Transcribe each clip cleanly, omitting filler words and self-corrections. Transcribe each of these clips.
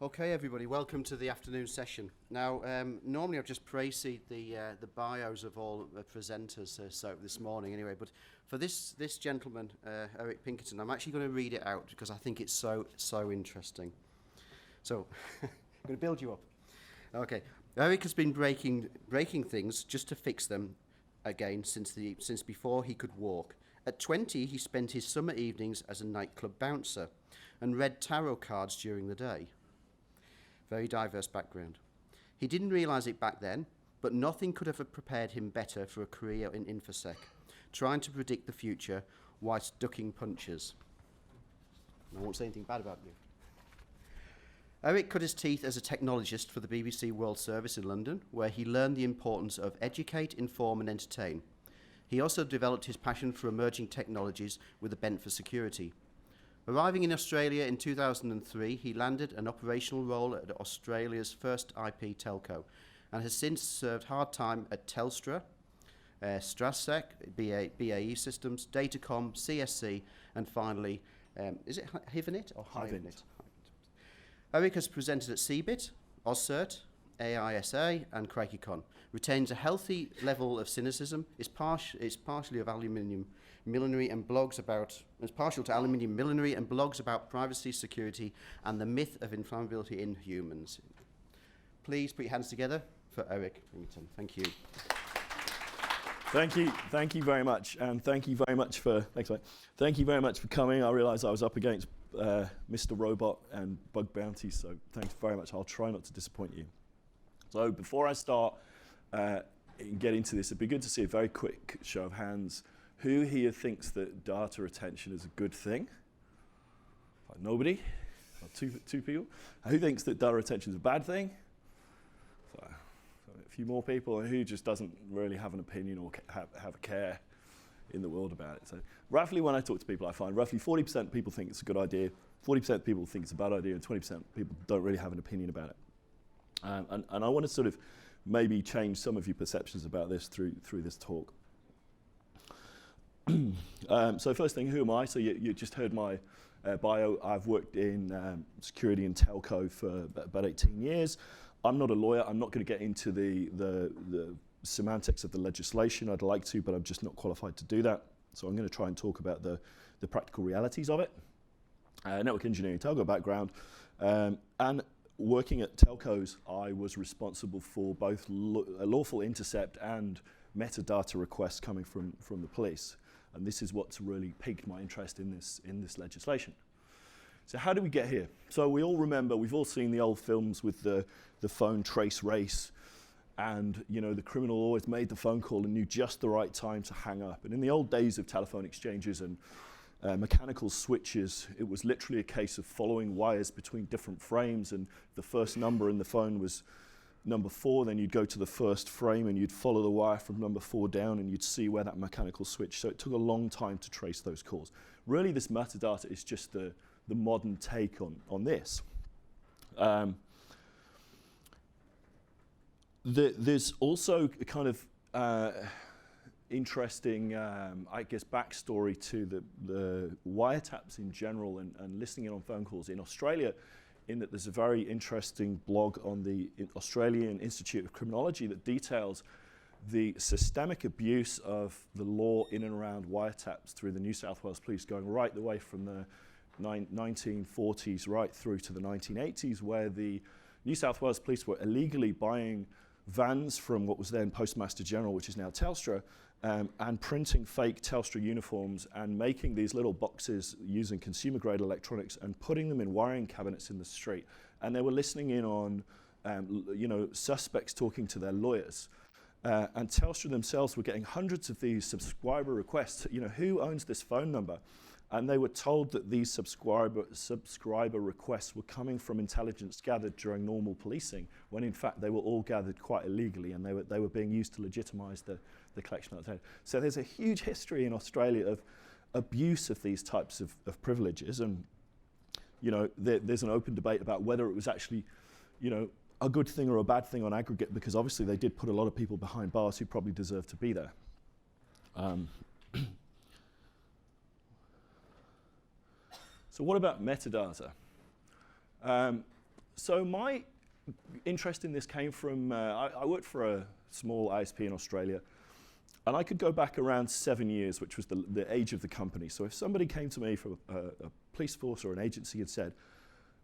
Okay, everybody, welcome to the afternoon session. Now, normally I've just pre-seed the bios of all the presenters so this morning anyway, but for this gentleman, Eric Pinkerton, I'm actually going to read it out because I think it's so interesting. So, I'm going to build you up. Okay, Eric has been breaking things just to fix them again since before he could walk. At 20, he spent his summer evenings as a nightclub bouncer and read tarot cards during the day. Very diverse background. He didn't realise it back then, but nothing could have prepared him better for a career in InfoSec, trying to predict the future whilst ducking punches. I won't say anything bad about you. Eric cut his teeth as a technologist for the BBC World Service in London, where he learned the importance of educate, inform and entertain. He also developed his passion for emerging technologies with a bent for security. Arriving in Australia in 2003, he landed an operational role at Australia's first IP telco and has since served hard time at Telstra, Strassec, BAE Systems, Datacom, CSC, and finally, is it Hivnet or Hivnet? Eric has presented at CeBIT, AusCERT, AISA, and CrikeyCon. Retains a healthy level of cynicism, is partially of aluminium millinery and blogs about, is partial to aluminium millinery and blogs about privacy, security, and the myth of inflammability in humans. Please put your hands together for Eric Pinkerton. Thank you. Thank you very much, and thank you very much for coming. I realised I was up against Mr. Robot and Bug Bounty, so thanks very much. I'll try not to disappoint you. So before I start and get into this, it'd be good to see a very quick show of hands. Who here thinks that data retention is a good thing? Nobody? Two people. Who thinks that data retention is a bad thing? So a few more people. And who just doesn't really have an opinion or have a care in the world about it? So roughly when I talk to people, I find roughly 40% of people think it's a good idea, 40% of people think it's a bad idea, and 20% of people don't really have an opinion about it. And I want to sort of maybe change some of your perceptions about this through this talk. So first thing, who am I? So you just heard my bio. I've worked in security and telco for about 18 years. I'm not a lawyer. I'm not going to get into the semantics of the legislation. I'd like to, but I'm just not qualified to do that. So I'm going to try and talk about the practical realities of it. Network engineering, telco background, and working at telcos, I was responsible for both lawful intercept and metadata requests coming from the police. And this is what's really piqued my interest in this legislation. So how do we get here? So we all remember, we've all seen the old films with the phone trace race, and the criminal always made the phone call and knew just the right time to hang up. And in the old days of telephone exchanges and mechanical switches, it was literally a case of following wires between different frames, and the first number in the phone was number 4, then you'd go to the first frame and you'd follow the wire from number 4 down and you'd see where that mechanical switch. So it took a long time to trace those calls. Really, this metadata is just the modern take on this. There's also a kind of interesting, I guess, backstory to the wiretaps in general and listening in on phone calls in Australia, in that there's a very interesting blog on the Australian Institute of Criminology that details the systemic abuse of the law in and around wiretaps through the New South Wales Police, going right the way from the 1940s right through to the 1980s, where the New South Wales Police were illegally buying vans from what was then Postmaster General, which is now Telstra, and printing fake Telstra uniforms and making these little boxes using consumer-grade electronics and putting them in wiring cabinets in the street. And they were listening in on, suspects talking to their lawyers. And Telstra themselves were getting hundreds of these subscriber requests. Who owns this phone number? And they were told that these subscriber requests were coming from intelligence gathered during normal policing, when in fact they were all gathered quite illegally, and they were being used to legitimise the collection of that data. So there's a huge history in Australia of abuse of these types of privileges, and there's an open debate about whether it was actually a good thing or a bad thing on aggregate, because obviously they did put a lot of people behind bars who probably deserved to be there. So what about metadata? So my interest in this came from, I worked for a small ISP in Australia, and I could go back around 7 years, which was the age of the company. So if somebody came to me from a police force or an agency and said,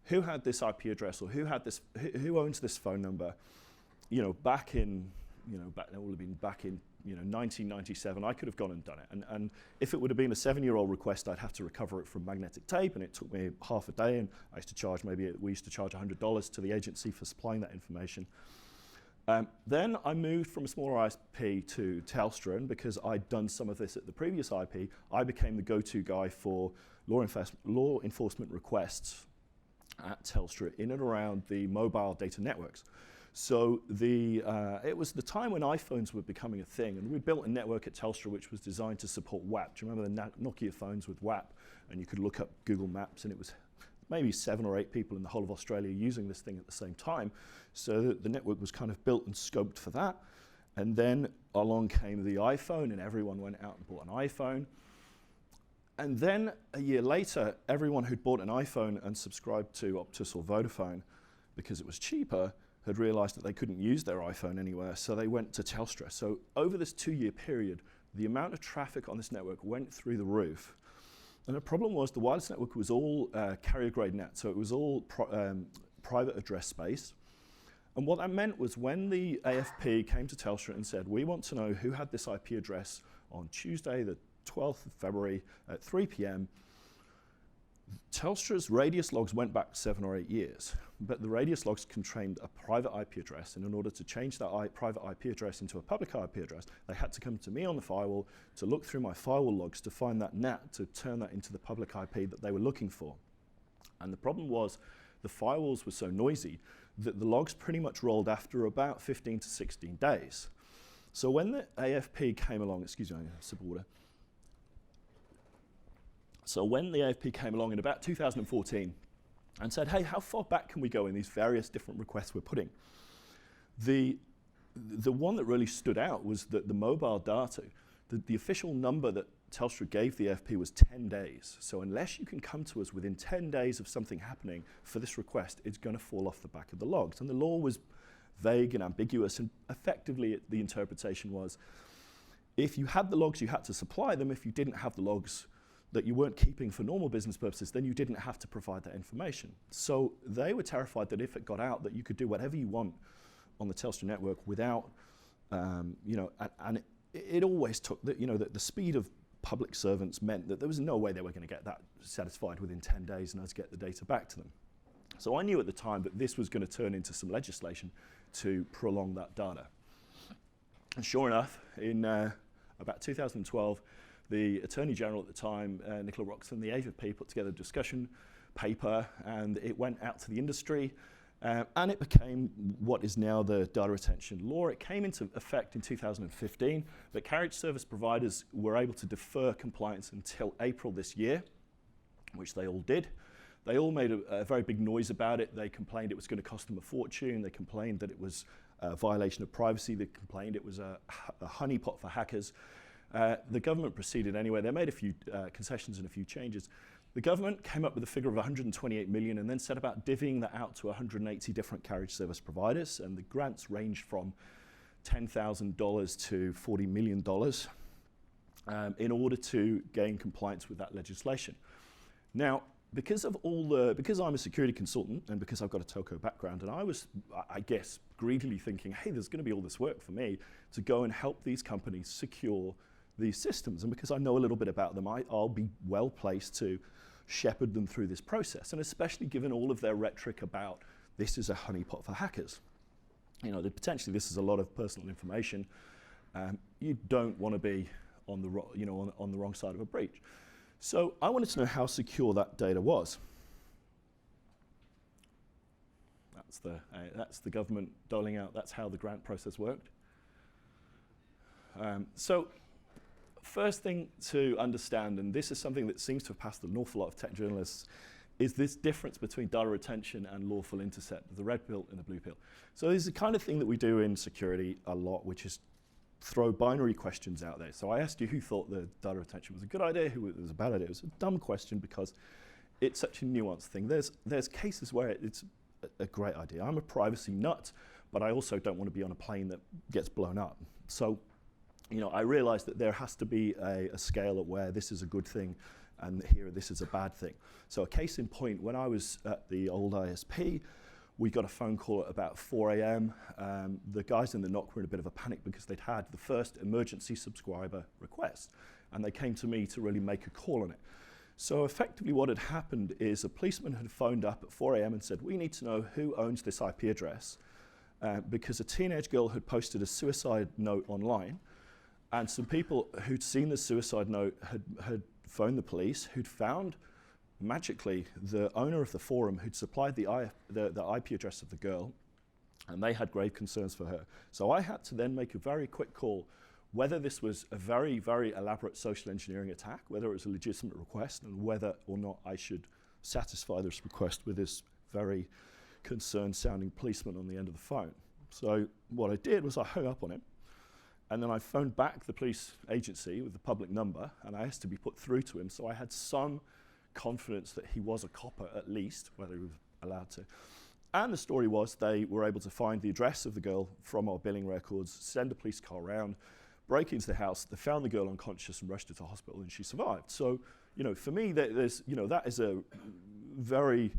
who had this IP address, or who owns this phone number, back in, that would have been back in, 1997, I could have gone and done it. And if it would have been a 7-year-old request, I'd have to recover it from magnetic tape, and it took me half a day, and we used to charge $100 to the agency for supplying that information. Then I moved from a smaller ISP to Telstra, and because I'd done some of this at the previous IP, I became the go-to guy for law enforcement requests at Telstra in and around the mobile data networks. So it was the time when iPhones were becoming a thing, and we built a network at Telstra which was designed to support WAP. Do you remember the Nokia phones with WAP? And you could look up Google Maps, and it was maybe 7 or 8 people in the whole of Australia using this thing at the same time. So the network was kind of built and scoped for that. And then along came the iPhone, and everyone went out and bought an iPhone. And then a year later, everyone who'd bought an iPhone and subscribed to Optus or Vodafone because it was cheaper had realized that they couldn't use their iPhone anywhere, so they went to Telstra. So over this 2-year period, the amount of traffic on this network went through the roof. And the problem was the wireless network was all carrier-grade net, so it was all private address space. And what that meant was when the AFP came to Telstra and said, we want to know who had this IP address on Tuesday, the 12th of February at 3 p.m., Telstra's radius logs went back 7 or 8 years, but the radius logs contained a private IP address, and in order to change that private IP address into a public IP address, they had to come to me on the firewall to look through my firewall logs to find that NAT to turn that into the public IP that they were looking for. And the problem was the firewalls were so noisy that the logs pretty much rolled after about 15 to 16 days. So when the AFP came along, excuse me, I'm going to sip of water. So when the AFP came along in about 2014 and said, hey, how far back can we go in these various different requests we're putting? The one that really stood out was that the mobile data, the official number that Telstra gave the AFP was 10 days. So unless you can come to us within 10 days of something happening for this request, it's going to fall off the back of the logs. And the law was vague and ambiguous, and effectively the interpretation was, if you had the logs, you had to supply them. If you didn't have the logs that you weren't keeping for normal business purposes, then you didn't have to provide that information. So they were terrified that if it got out, that you could do whatever you want on the Telstra network without, and it always took, the speed of public servants meant that there was no way they were going to get that satisfied within 10 days and us get the data back to them. So I knew at the time that this was going to turn into some legislation to prolong that data. And sure enough, in about 2012, the Attorney General at the time, Nicola Roxon, the AVP, put together a discussion paper, and it went out to the industry, and it became what is now the data retention law. It came into effect in 2015, but carriage service providers were able to defer compliance until April this year, which they all did. They all made a very big noise about it. They complained it was going to cost them a fortune. They complained that it was a violation of privacy. They complained it was a honeypot for hackers. The government proceeded anyway. They made a few concessions and a few changes. The government came up with a figure of 128 million and then set about divvying that out to 180 different carriage service providers, and the grants ranged from $10,000 to $40 million in order to gain compliance with that legislation. Now, because I'm a security consultant and because I've got a telco background, and I was, I guess, greedily thinking, hey, there's going to be all this work for me to go and help these companies secure these systems, and because I know a little bit about them, I'll be well placed to shepherd them through this process, and especially given all of their rhetoric about this is a honeypot for hackers. Potentially this is a lot of personal information. You don't want to be on the wrong side of a breach. So I wanted to know how secure that data was. That's the government doling out. That's how the grant process worked. So first thing to understand, and this is something that seems to have passed an awful lot of tech journalists, is this difference between data retention and lawful intercept, the red pill and the blue pill. So this is the kind of thing that we do in security a lot, which is throw binary questions out there. So I asked you who thought the data retention was a good idea, who it was a bad idea. It was a dumb question because it's such a nuanced thing. There's cases where it's a great idea. I'm a privacy nut, but I also don't want to be on a plane that gets blown up. So, I realized that there has to be a scale at where this is a good thing and here this is a bad thing. So a case in point, when I was at the old ISP, we got a phone call at about 4 a.m. The guys in the NOC were in a bit of a panic because they'd had the first emergency subscriber request, and they came to me to really make a call on it. So effectively what had happened is a policeman had phoned up at 4 a.m. and said, we need to know who owns this IP address, because a teenage girl had posted a suicide note online, and some people who'd seen the suicide note had phoned the police, who'd found magically the owner of the forum who'd supplied the IP address of the girl, and they had grave concerns for her. So I had to then make a very quick call whether this was a very, very elaborate social engineering attack, whether it was a legitimate request, and whether or not I should satisfy this request with this very concerned sounding policeman on the end of the phone. So what I did was I hung up on him, and then I phoned back the police agency with the public number, and I asked to be put through to him, so I had some confidence that he was a copper at least, whether he was allowed to. And the story was they were able to find the address of the girl from our billing records, send a police car around, break into the house, they found the girl unconscious and rushed her to hospital, and she survived. So, for me, that is a very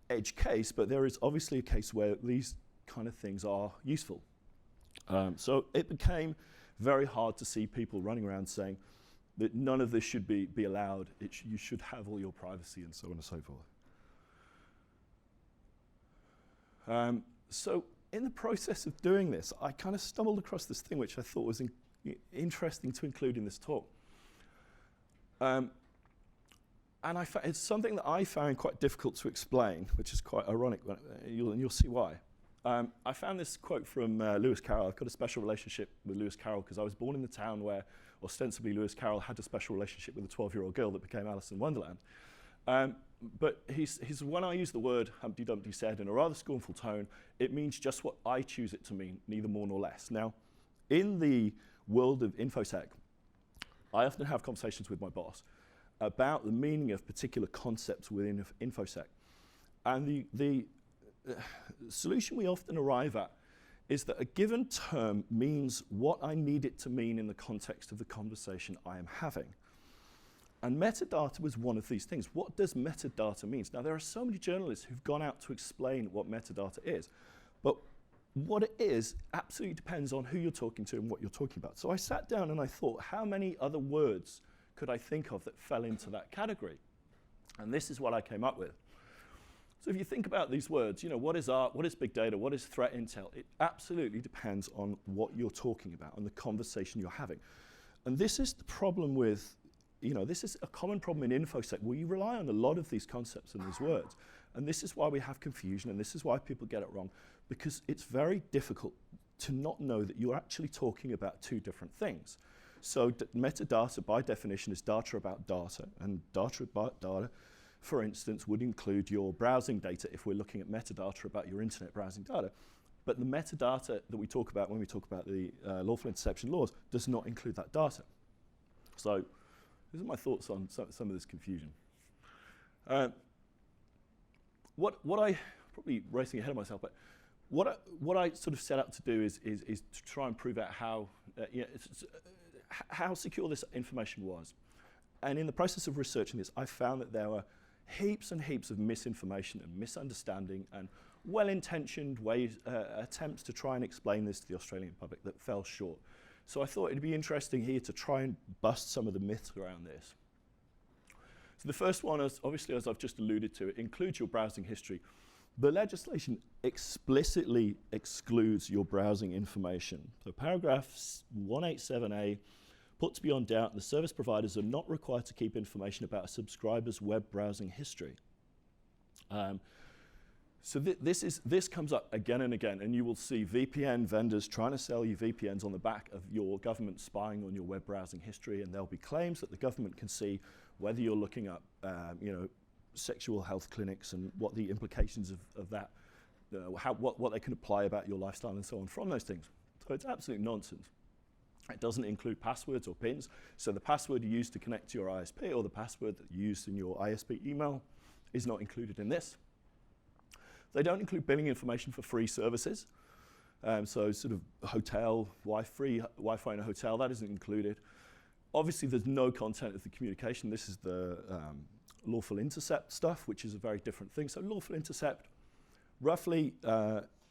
edge case, but there is obviously a case where these kind of things are useful. So it became very hard to see people running around saying that none of this should be allowed, you should have all your privacy and so on and so forth. So in the process of doing this, I kind of stumbled across this thing which I thought was interesting to include in this talk. And it's something that I found quite difficult to explain, which is quite ironic, and you'll see why. I found this quote from Lewis Carroll. I've got a special relationship with Lewis Carroll because I was born in the town where ostensibly Lewis Carroll had a special relationship with a 12-year-old girl that became Alice in Wonderland. But when I use the word Humpty Dumpty said in a rather scornful tone, it means just what I choose it to mean, neither more nor less. Now, in the world of InfoSec, I often have conversations with my boss about the meaning of particular concepts within InfoSec. And the solution we often arrive at is that a given term means what I need it to mean in the context of the conversation I am having. And metadata was one of these things. What does metadata mean? Now, there are so many journalists who've gone out to explain what metadata is, but what it is absolutely depends on who you're talking to and what you're talking about. So I sat down and I thought, how many other words could I think of that fell into that category? And this is what I came up with. So if you think about these words, what is art, what is big data, what is threat intel, it absolutely depends on what you're talking about and the conversation you're having. And this is the problem with, this is a common problem in InfoSec where you rely on a lot of these concepts and these words. And this is why we have confusion, and this is why people get it wrong, because it's very difficult to not know that you're actually talking about two different things. So metadata, by definition, is data about data, and data about data, for instance, would include your browsing data if we're looking at metadata about your internet browsing data. But the metadata that we talk about when we talk about the lawful interception laws does not include that data. So these are my thoughts on some of this confusion. What I, probably racing ahead of myself, but what I sort of set out to do is to try and prove out how secure this information was. And in the process of researching this, I found that there were heaps and heaps of misinformation and misunderstanding and well-intentioned ways, attempts to try and explain this to the Australian public that fell short. So I thought it'd be interesting here to try and bust some of the myths around this. So the first one is, obviously, as I've just alluded to, it includes your browsing history. The legislation explicitly excludes your browsing information. So paragraph 187A puts beyond doubt the service providers are not required to keep information about a subscriber's web browsing history. So this comes up again and again, and you will see VPN vendors trying to sell you VPNs on the back of your government spying on your web browsing history, and there'll be claims that the government can see whether you're looking up, sexual health clinics and what the implications of that, what they can apply about your lifestyle and so on from those things. So it's absolute nonsense. It doesn't include passwords or PINs, so the password you use to connect to your ISP or the password that you use in your ISP email is not included in this. They don't include billing information for free services. So sort of hotel, free Wi-Fi in a hotel, that isn't included. Obviously, there's no content of the communication. This is the lawful intercept stuff, which is a very different thing. So lawful intercept, roughly,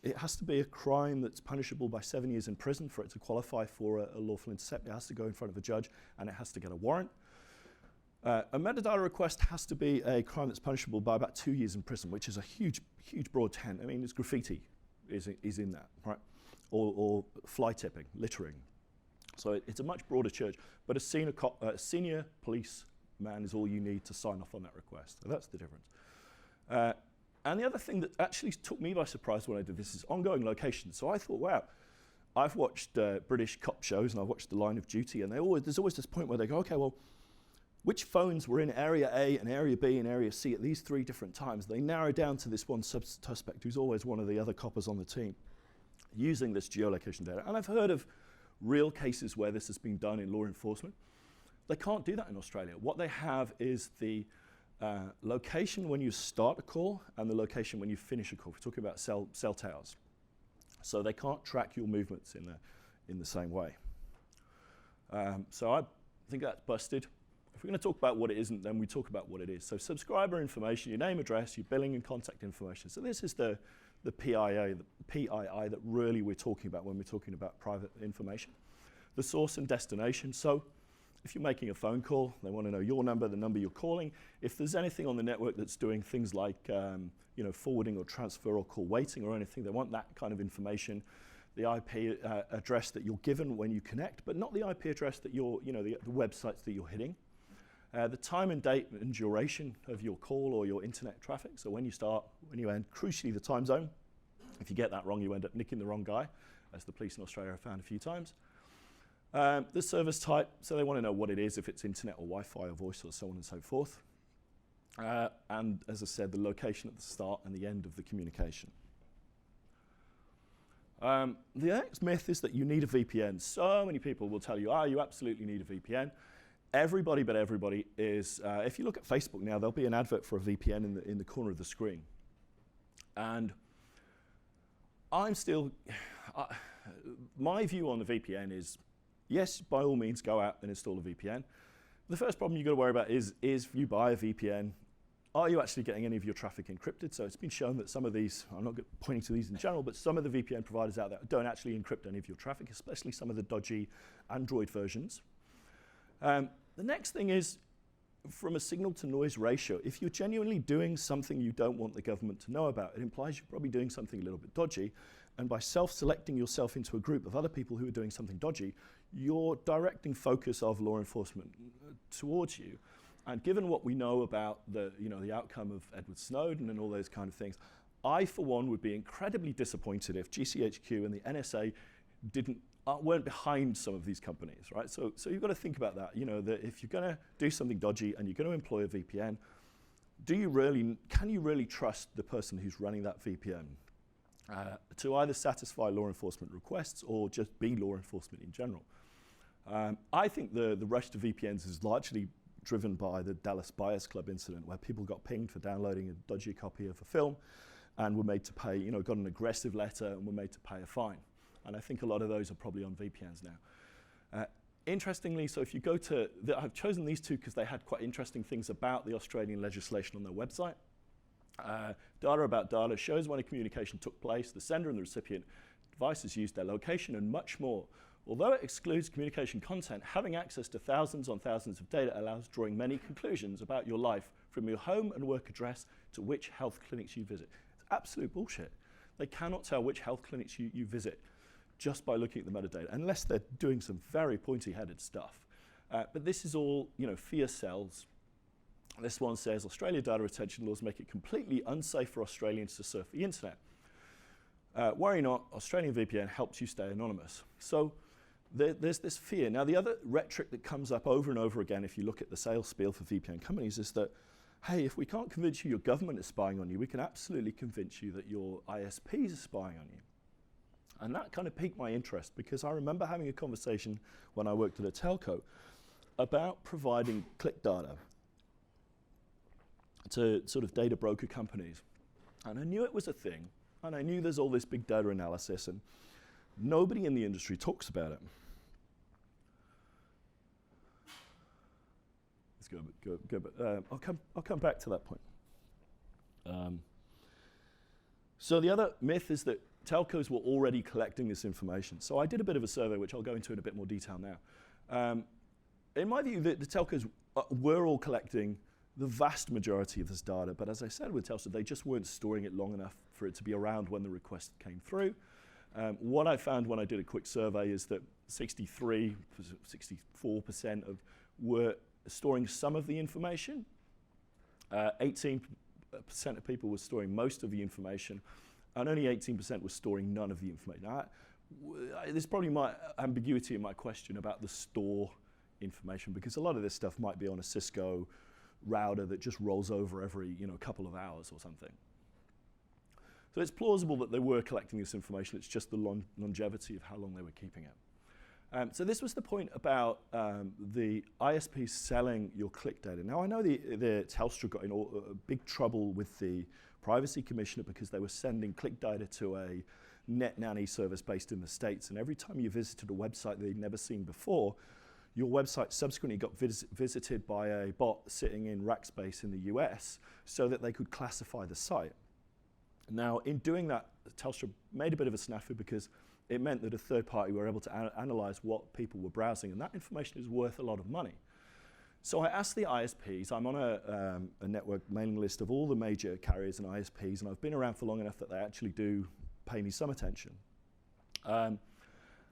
it has to be a crime that's punishable by 7 years in prison for it to qualify for a lawful intercept. It has to go in front of a judge, and it has to get a warrant. A metadata request has to be a crime that's punishable by about 2 years in prison, which is a huge, huge broad tent. I mean, it's graffiti is in that, right? Or fly tipping, littering. So it's a much broader church, but a senior policeman is all you need to sign off on that request. So that's the difference. And the other thing that actually took me by surprise when I did this is ongoing location. So I thought, wow, I've watched British cop shows and I've watched The Line of Duty, and there's always this point where they go, okay, well, which phones were in area A and area B and area C at these 3 different times? They narrow down to this one suspect who's always one of the other coppers on the team using this geolocation data. And I've heard of real cases where this has been done in law enforcement. They can't do that in Australia. What they have is the location when you start a call and the location when you finish a call. We're talking about cell towers. So they can't track your movements in the same way. So I think that's busted. If we're going to talk about what it isn't, then we talk about what it is. So subscriber information, your name, address, your billing and contact information. So this is the PII that really we're talking about when we're talking about private information. The source and destination. So if you're making a phone call, they want to know your number, the number you're calling. If there's anything on the network that's doing things like forwarding or transfer or call waiting or anything, they want that kind of information. The IP address that you're given when you connect, but not the IP address that you're, the websites that you're hitting. The time and date and duration of your call or your internet traffic. So when you start, when you end, crucially the time zone. If you get that wrong, you end up nicking the wrong guy, as the police in Australia have found a few times. The service type, so they want to know what it is, if it's internet or Wi-Fi or voice or so on and so forth. And as I said, the location at the start and the end of the communication. The next myth is that you need a VPN. So many people will tell you, you absolutely need a VPN. Everybody but everybody is, if you look at Facebook now, there'll be an advert for a VPN in the corner of the screen. And I'm still, my view on the VPN is, yes, by all means, go out and install a VPN. The first problem you've got to worry about is if you buy a VPN, are you actually getting any of your traffic encrypted? So it's been shown that some of these, I'm not pointing to these in general, but some of the VPN providers out there don't actually encrypt any of your traffic, especially some of the dodgy Android versions. The next thing is, from a signal to noise ratio, if you're genuinely doing something you don't want the government to know about, it implies you're probably doing something a little bit dodgy. And by self-selecting yourself into a group of other people who are doing something dodgy, you're directing focus of law enforcement towards you. And given what we know about the outcome of Edward Snowden and all those kind of things, I, for one, would be incredibly disappointed if GCHQ and the NSA weren't behind some of these companies, right? So you've got to think about that. That if you're going to do something dodgy and you're going to employ a VPN, can you really trust the person who's running that VPN to either satisfy law enforcement requests or just be law enforcement in general? I think the rush to VPNs is largely driven by the Dallas Buyers Club incident, where people got pinged for downloading a dodgy copy of a film and were made to pay, got an aggressive letter and were made to pay a fine. And I think a lot of those are probably on VPNs now. Interestingly, so if you go to, I've chosen these two because they had quite interesting things about the Australian legislation on their website. Data about data shows when a communication took place, the sender and the recipient devices used their location and much more. Although it excludes communication content, having access to thousands on thousands of data allows drawing many conclusions about your life from your home and work address to which health clinics you visit. It's absolute bullshit. They cannot tell which health clinics you visit just by looking at the metadata, unless they're doing some very pointy-headed stuff. But this is all, fear sells. This one says, Australia data retention laws make it completely unsafe for Australians to surf the internet. Worry not, Australian VPN helps you stay anonymous. So there's this fear. Now, the other rhetoric that comes up over and over again, if you look at the sales spiel for VPN companies, is that, hey, if we can't convince you your government is spying on you, we can absolutely convince you that your ISPs are spying on you. And that kind of piqued my interest, because I remember having a conversation when I worked at a telco about providing click data to sort of data broker companies. And I knew it was a thing, and I knew there's all this big data analysis, and nobody in the industry talks about it. Let's go but I'll come back to that point. So the other myth is that telcos were already collecting this information. So I did a bit of a survey, which I'll go into in a bit more detail now. In my view, the telcos were all collecting the vast majority of this data, but as I said with Telstra, they just weren't storing it long enough for it to be around when the request came through. What I found when I did a quick survey is that 64% were storing some of the information. 18% of people were storing most of the information, and only 18% were storing none of the information. Now, there's probably my ambiguity in my question about the store information, because a lot of this stuff might be on a Cisco router that just rolls over every couple of hours or something. So it's plausible that they were collecting this information. It's just the longevity of how long they were keeping it. So this was the point about the ISPs selling your click data. Now I know the Telstra got in big trouble with the Privacy Commissioner because they were sending click data to a net nanny service based in the States, and every time you visited a website they'd never seen before, your website subsequently got visited by a bot sitting in rack space in the US so that they could classify the site. Now, in doing that, Telstra made a bit of a snafu because it meant that a third party were able to analyze what people were browsing, and that information is worth a lot of money. So I asked the ISPs, I'm on a network mailing list of all the major carriers and ISPs, and I've been around for long enough that they actually do pay me some attention. And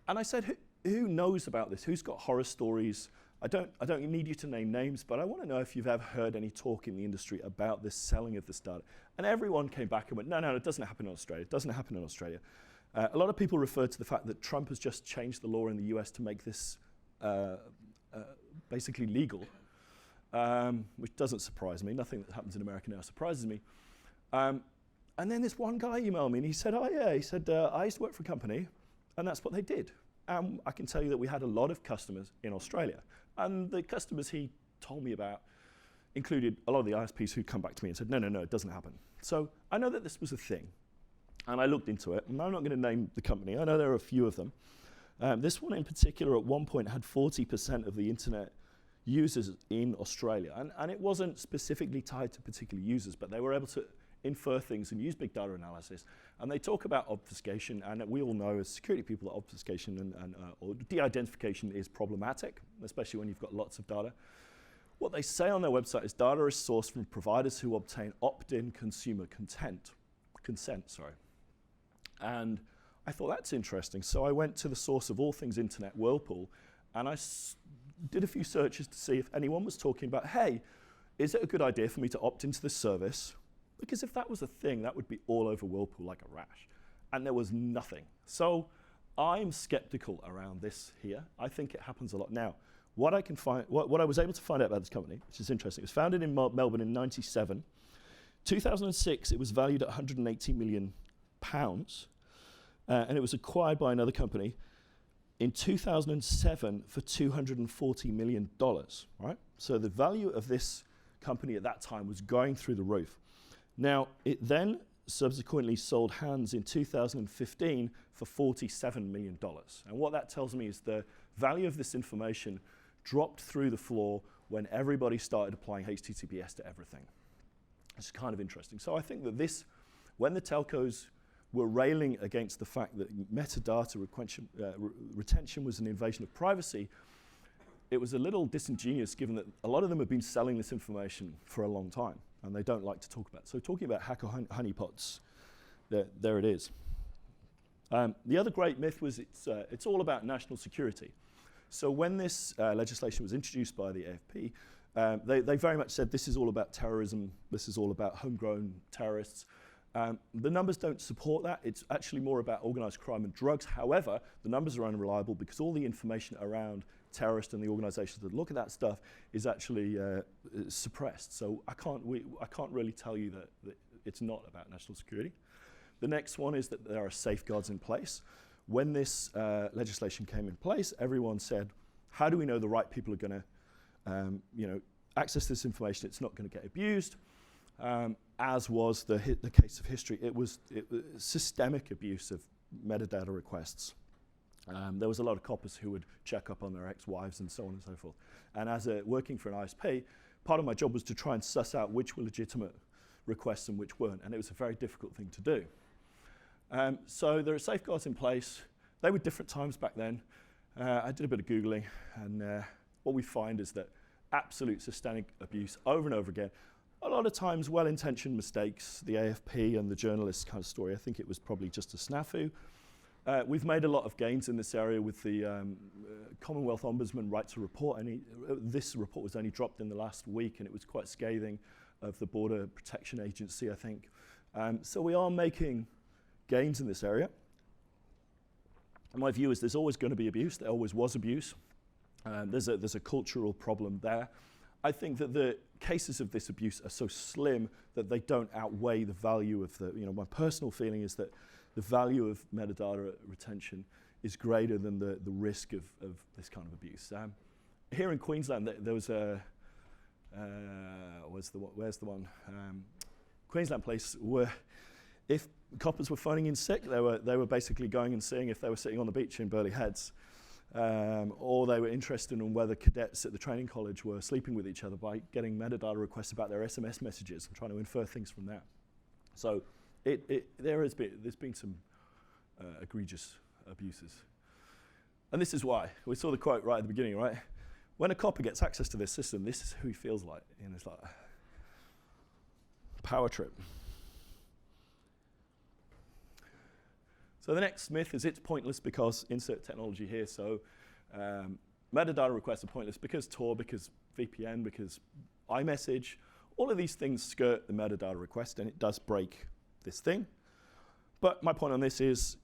I said, who knows about this? Who's got horror stories? I don't need you to name names, but I want to know if you've ever heard any talk in the industry about this selling of this data. And everyone came back and went, no, it doesn't happen in Australia. It doesn't happen in Australia. A lot of people refer to the fact that Trump has just changed the law in the US to make this basically legal, which doesn't surprise me. Nothing that happens in America now surprises me. And then this one guy emailed me and he said, oh yeah, he said, I used to work for a company and that's what they did. I can tell you that we had a lot of customers in Australia. And the customers he told me about included a lot of the ISPs who'd come back to me and said, no, it doesn't happen. So I know that this was a thing. And I looked into it. And I'm not going to name the company. I know there are a few of them. This one in particular at one point had 40% of the internet users in Australia. And it wasn't specifically tied to particular users, but they were able to infer things and use big data analysis. And they talk about obfuscation, and we all know as security people that obfuscation or de-identification is problematic, especially when you've got lots of data. What they say on their website is data is sourced from providers who obtain opt-in consumer consent. And I thought that's interesting. So I went to the source of all things internet, Whirlpool, and I did a few searches to see if anyone was talking about, hey, is it a good idea for me to opt into this service? Because if that was a thing, that would be all over Whirlpool like a rash. And there was nothing. So I'm skeptical around this here. I think it happens a lot. Now, what I can find, what I was able to find out about this company, which is interesting, it was founded in Melbourne in '97. 2006, it was valued at £180 million, and it was acquired by another company in 2007 for $240 million, right? So the value of this company at that time was going through the roof. Now, it then subsequently sold hands in 2015 for $47 million. And what that tells me is the value of this information dropped through the floor when everybody started applying HTTPS to everything. It's kind of interesting. So I think that this, when the telcos were railing against the fact that metadata retention was an invasion of privacy, it was a little disingenuous given that a lot of them have been selling this information for a long time and they don't like to talk about it. So talking about hacker honeypots, there it is. The other great myth was it's all about national security. So when this legislation was introduced by the AFP, they very much said this is all about terrorism, this is all about homegrown terrorists. The numbers don't support that. It's actually more about organized crime and drugs. However, the numbers are unreliable because all the information around terrorists and the organizations that look at that stuff is actually suppressed. So I can't really tell you that it's not about national security. The next one is that there are safeguards in place. When this legislation came in place, everyone said, how do we know the right people are going to access this information? It's not going to get abused. as was the case of history. It was systemic abuse of metadata requests. There was a lot of coppers who would check up on their ex-wives and so on and so forth. And as working for an ISP, part of my job was to try and suss out which were legitimate requests and which weren't, and it was a very difficult thing to do. So there are safeguards in place. They were different times back then. I did a bit of Googling, and what we find is that absolute systemic abuse over and over again. A lot of times well-intentioned mistakes, the AFP and the journalist kind of story. I think it was probably just a snafu. We've made a lot of gains in this area with the Commonwealth Ombudsman right to report. This report was only dropped in the last week, and it was quite scathing of the Border Protection Agency, I think. So we are making gains in this area. And my view is there's always going to be abuse. There always was abuse. There's a cultural problem there. I think that the cases of this abuse are so slim that they don't outweigh the value of the, my personal feeling is that the value of metadata retention is greater than the risk of this kind of abuse. Here in Queensland, there was a, where's the one? Queensland place where if coppers were phoning in sick, they were basically going and seeing if they were sitting on the beach in Burleigh Heads, or they were interested in whether cadets at the training college were sleeping with each other by getting metadata requests about their SMS messages and trying to infer things from that. So there's been some egregious abuses. And this is why. We saw the quote right at the beginning, right? When a copper gets access to this system, this is who he feels like. And it's like a power trip. So the next myth is it's pointless because insert technology here. So metadata requests are pointless because Tor, because VPN, because iMessage. All of these things skirt the metadata request, and it does break this thing. But my point on this is,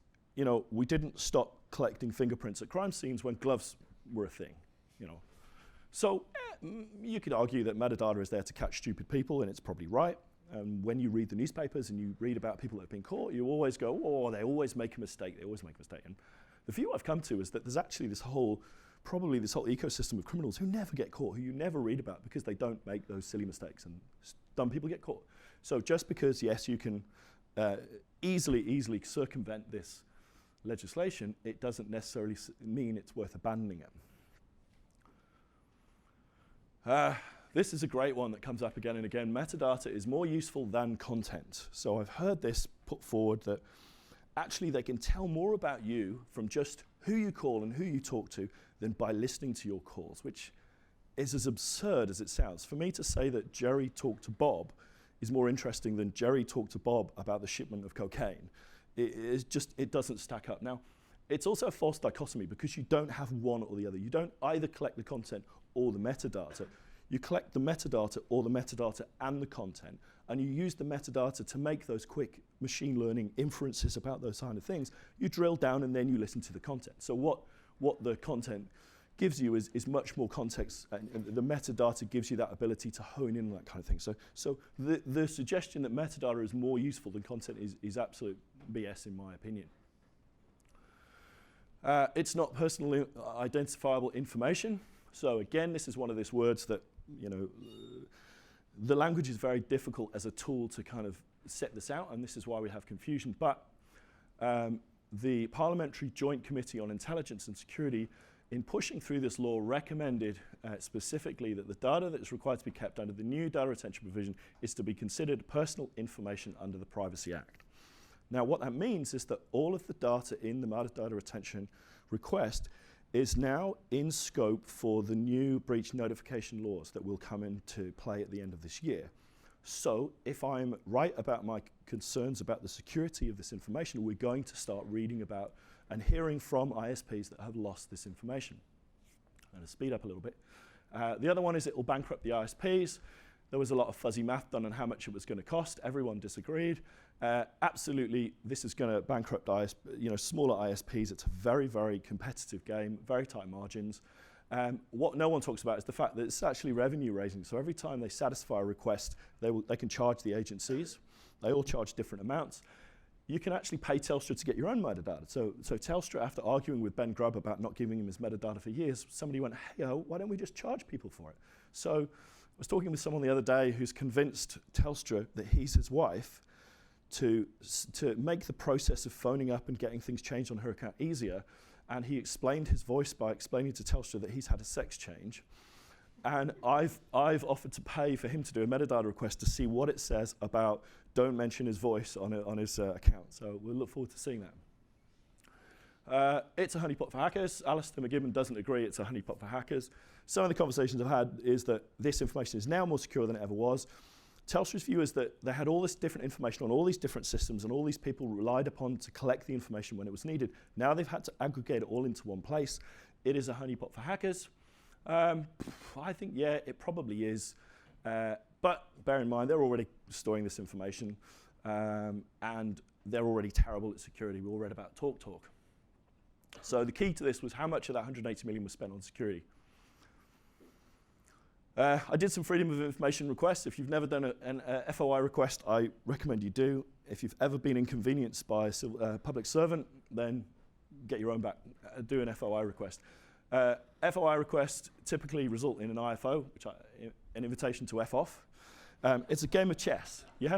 we didn't stop collecting fingerprints at crime scenes when gloves were a thing, So you could argue that metadata is there to catch stupid people, and it's probably right. When you read the newspapers and you read about people that have been caught, you always go, oh, they always make a mistake, they always make a mistake. And the view I've come to is that there's actually this whole ecosystem of criminals who never get caught, who you never read about because they don't make those silly mistakes, and dumb people get caught. So just because, yes, you can easily circumvent this legislation, it doesn't necessarily mean it's worth abandoning it. This is a great one that comes up again and again. Metadata is more useful than content. So I've heard this put forward that actually they can tell more about you from just who you call and who you talk to than by listening to your calls, which is as absurd as it sounds. For me to say that Jerry talked to Bob is more interesting than Jerry talked to Bob about the shipment of cocaine. It doesn't stack up. Now, it's also a false dichotomy because you don't have one or the other. You don't either collect the content or the metadata. You collect the metadata or the metadata and the content, and you use the metadata to make those quick machine learning inferences about those kind of things. You drill down and then you listen to the content. So what the content gives you is much more context, and the metadata gives you that ability to hone in on that kind of thing. So the suggestion that metadata is more useful than content is absolute BS in my opinion. It's not personally identifiable information. So again, this is one of these words that, the language is very difficult as a tool to kind of set this out, and this is why we have confusion. But the Parliamentary Joint Committee on Intelligence and Security, in pushing through this law, recommended specifically that the data that is required to be kept under the new data retention provision is to be considered personal information under the Privacy Act. Now, what that means is that all of the data in the metadata retention request is now in scope for the new breach notification laws that will come into play at the end of this year. So if I'm right about my concerns about the security of this information, we're going to start reading about and hearing from ISPs that have lost this information. I'm going to speed up a little bit. The other one is it will bankrupt the ISPs. There was a lot of fuzzy math done on how much it was going to cost. Everyone disagreed. Absolutely, this is going to bankrupt smaller ISPs. It's a very, very competitive game, very tight margins. What no one talks about is the fact that it's actually revenue raising. So every time they satisfy a request, they can charge the agencies. They all charge different amounts. You can actually pay Telstra to get your own metadata. So Telstra, after arguing with Ben Grubb about not giving him his metadata for years, somebody went, hey, why don't we just charge people for it? So was talking with someone the other day who's convinced Telstra that he's his wife to make the process of phoning up and getting things changed on her account easier. And he explained his voice by explaining to Telstra that he's had a sex change. And I've offered to pay for him to do a metadata request to see what it says about don't mention his voice on his account. So we'll look forward to seeing that. It's a honeypot for hackers. Alistair McGibbon doesn't agree it's a honeypot for hackers. Some of the conversations I've had is that this information is now more secure than it ever was. Telstra's view is that they had all this different information on all these different systems and all these people relied upon to collect the information when it was needed. Now they've had to aggregate it all into one place. It is a honeypot for hackers. I think, yeah, it probably is. But bear in mind, they're already storing this information and they're already terrible at security. We all read about TalkTalk. So the key to this was how much of that 180 million was spent on security. I did some freedom of information requests. If you've never done an FOI request, I recommend you do. If you've ever been inconvenienced by a public servant, then get your own back. Do an FOI request. FOI requests typically result in an IFO, an invitation to F off. It's a game of chess. You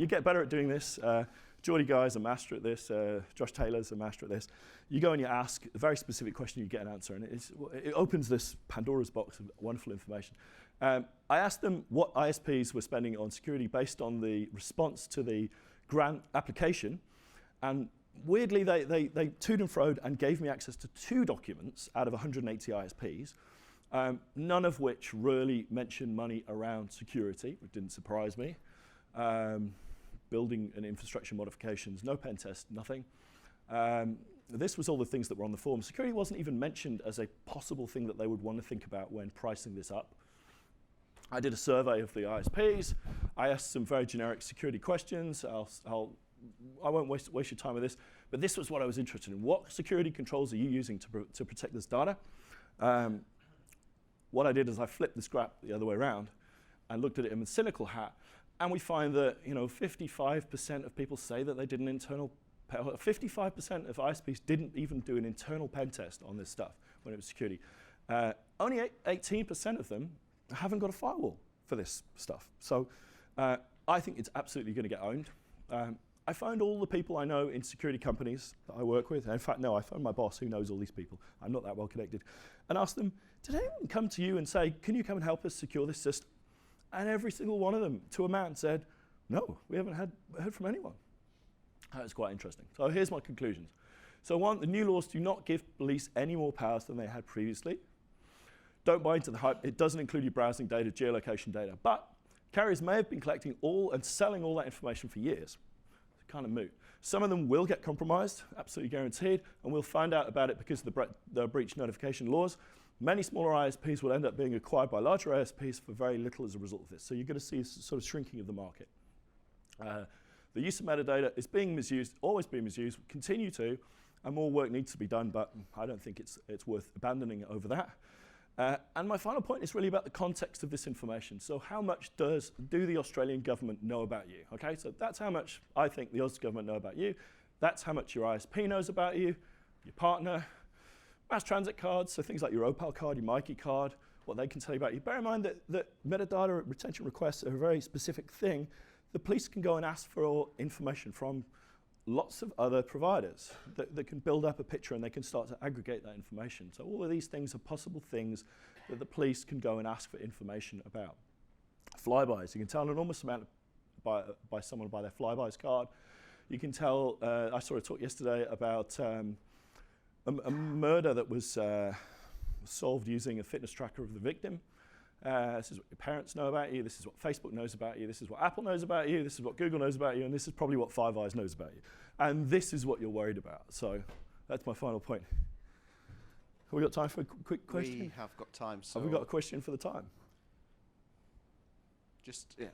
get better at doing this. Geordie Guy's a master at this. Josh Taylor's a master at this. You go and you ask a very specific question, you get an answer, and it opens this Pandora's box of wonderful information. I asked them what ISPs were spending on security based on the response to the grant application, and weirdly they toed and froed and gave me access to 2 documents out of 180 ISPs, none of which really mentioned money around security, which didn't surprise me. Building and infrastructure modifications, no pen test, nothing. This was all the things that were on the form. Security wasn't even mentioned as a possible thing that they would want to think about when pricing this up. I did a survey of the ISPs. I asked some very generic security questions. I won't waste your time with this, but this was what I was interested in. What security controls are you using to protect this data? What I did is I flipped this graph the other way around and looked at it in a cynical hat, and we find that 55% of people say that they did an internal 55% of ISPs didn't even do an internal pen test on this stuff when it was security. Only 18% of them haven't got a firewall for this stuff. So I think it's absolutely going to get owned. I found all the people I know in security companies that I work with. In fact, no, I found my boss who knows all these people. I'm not that well connected. And asked them, did anyone come to you and say, can you come and help us secure this system? And every single one of them, to a man, said, no, we haven't heard from anyone. That's quite interesting. So here's my conclusions. So 1, the new laws do not give police any more powers than they had previously. Don't buy into the hype. It doesn't include your browsing data, geolocation data. But carriers may have been collecting all and selling all that information for years. It's kind of moot. Some of them will get compromised, absolutely guaranteed, and we'll find out about it because of the breach notification laws. Many smaller ISPs will end up being acquired by larger ISPs for very little as a result of this. So you're going to see a sort of shrinking of the market. The use of metadata is being misused, always being misused, continue to, and more work needs to be done, but I don't think it's worth abandoning it over that. And my final point is really about the context of this information. So how much do the Australian government know about you? Okay, so that's how much I think the Aussie government know about you. That's how much your ISP knows about you, your partner, mass transit cards, so things like your Opal card, your Mikey card, what they can tell you about you. Bear in mind that metadata retention requests are a very specific thing. The police can go and ask for information from lots of other providers that can build up a picture, and they can start to aggregate that information. So all of these things are possible things that the police can go and ask for information about. Flybys, you can tell an enormous amount by someone by their Flybys card. You can tell, I saw a talk yesterday about a murder that was solved using a fitness tracker of the victim. This is what your parents know about you, this is what Facebook knows about you, this is what Apple knows about you, this is what Google knows about you, and this is probably what Five Eyes knows about you. And this is what you're worried about. So that's my final point. Have we got time for a quick question? We have got time. So have we got a question for the time? Just, yeah.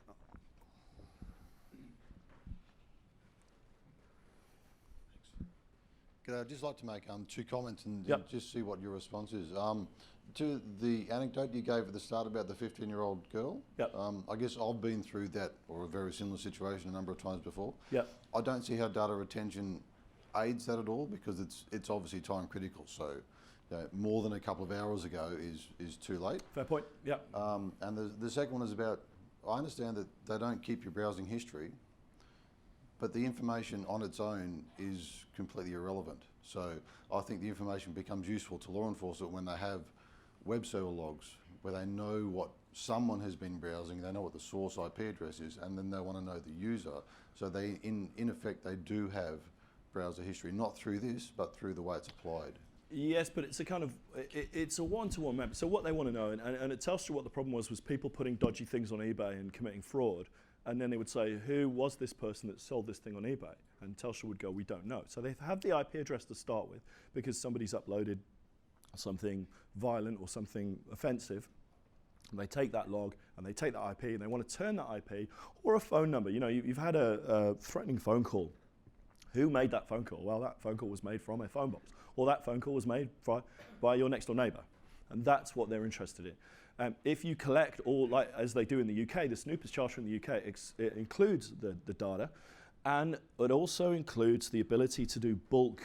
I'd just like to make 2 comments and Yep. just see what your response is. To the anecdote you gave at the start about the 15-year-old girl, Yep. I guess I've been through that or a very similar situation a number of times before. Yep. I don't see how data retention aids that at all because it's obviously time critical. So more than a couple of hours ago is too late. Fair point. Yeah. And the second one is about, I understand that they don't keep your browsing history, but the information on its own is completely irrelevant. So I think the information becomes useful to law enforcement when they have web server logs, where they know what someone has been browsing, they know what the source IP address is, and then they want to know the user. So they, in effect, they do have browser history, not through this, but through the way it's applied. Yes, but it's a kind of, it's a one-to-one map. So what they want to know, and it tells you what the problem was people putting dodgy things on eBay and committing fraud. And then they would say, who was this person that sold this thing on eBay? And Telstra would go, we don't know. So they have the IP address to start with because somebody's uploaded something violent or something offensive. And they take that log and they take that IP and they want to turn that IP or a phone number. You know, you've had a threatening phone call. Who made that phone call? Well, that phone call was made from a phone box. Or that phone call was made by your next door neighbor. And that's what they're interested in. If you collect all, like as they do in the UK, the Snoopers Charter in the UK, it includes the data, and it also includes the ability to do bulk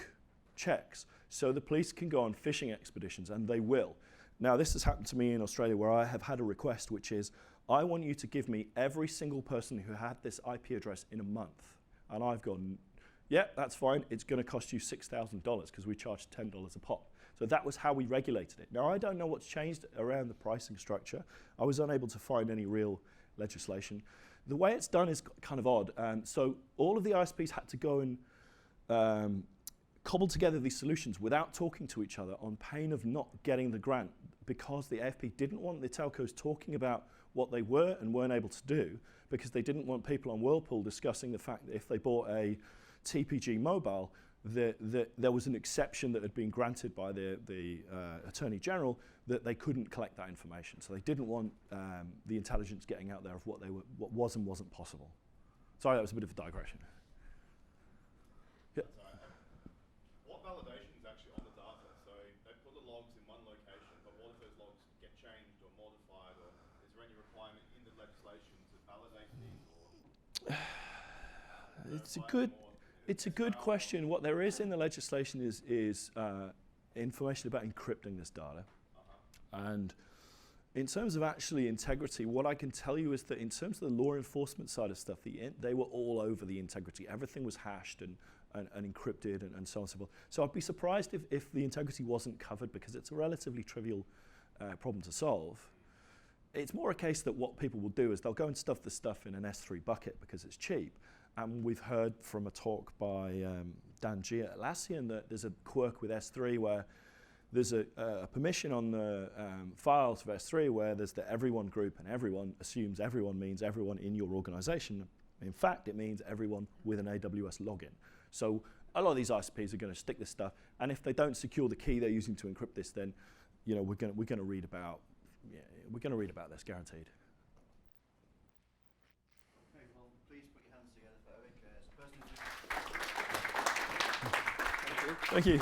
checks. So the police can go on fishing expeditions, and they will. Now, this has happened to me in Australia where I have had a request, which is, I want you to give me every single person who had this IP address in a month. And I've gone, yeah, that's fine. It's going to cost you $6,000 because we charge $10 a pop. So that was how we regulated it. Now, I don't know what's changed around the pricing structure. I was unable to find any real legislation. The way it's done is kind of odd. So all of the ISPs had to go and cobble together these solutions without talking to each other on pain of not getting the grant because the AFP didn't want the telcos talking about what they were and weren't able to do because they didn't want people on Whirlpool discussing the fact that if they bought a TPG mobile, there was an exception that had been granted by the Attorney General that they couldn't collect that information. So they didn't want the intelligence getting out there of what was and wasn't possible. Sorry, that was a bit of a digression. Yeah. What validation is actually on the data? So they put the logs in one location, but what if those logs get changed or modified, or is there any requirement in the legislation to validate these? Or It's a good question. What there is in the legislation is information about encrypting this data. And in terms of actually integrity, what I can tell you is that in terms of the law enforcement side of stuff, they were all over the integrity. Everything was hashed and encrypted and so on and so forth. So I'd be surprised if the integrity wasn't covered because it's a relatively trivial problem to solve. It's more a case that what people will do is they'll go and stuff the stuff in an S3 bucket because it's cheap. And we've heard from a talk by Dan G at Atlassian that there's a quirk with S3 where there's a permission on the files of S3 where there's the everyone group and everyone assumes everyone means everyone in your organization. In fact, it means everyone with an AWS login. So a lot of these ISPs are going to stick this stuff, and if they don't secure the key they're using to encrypt this, then we're going to read about this guaranteed. Thank you.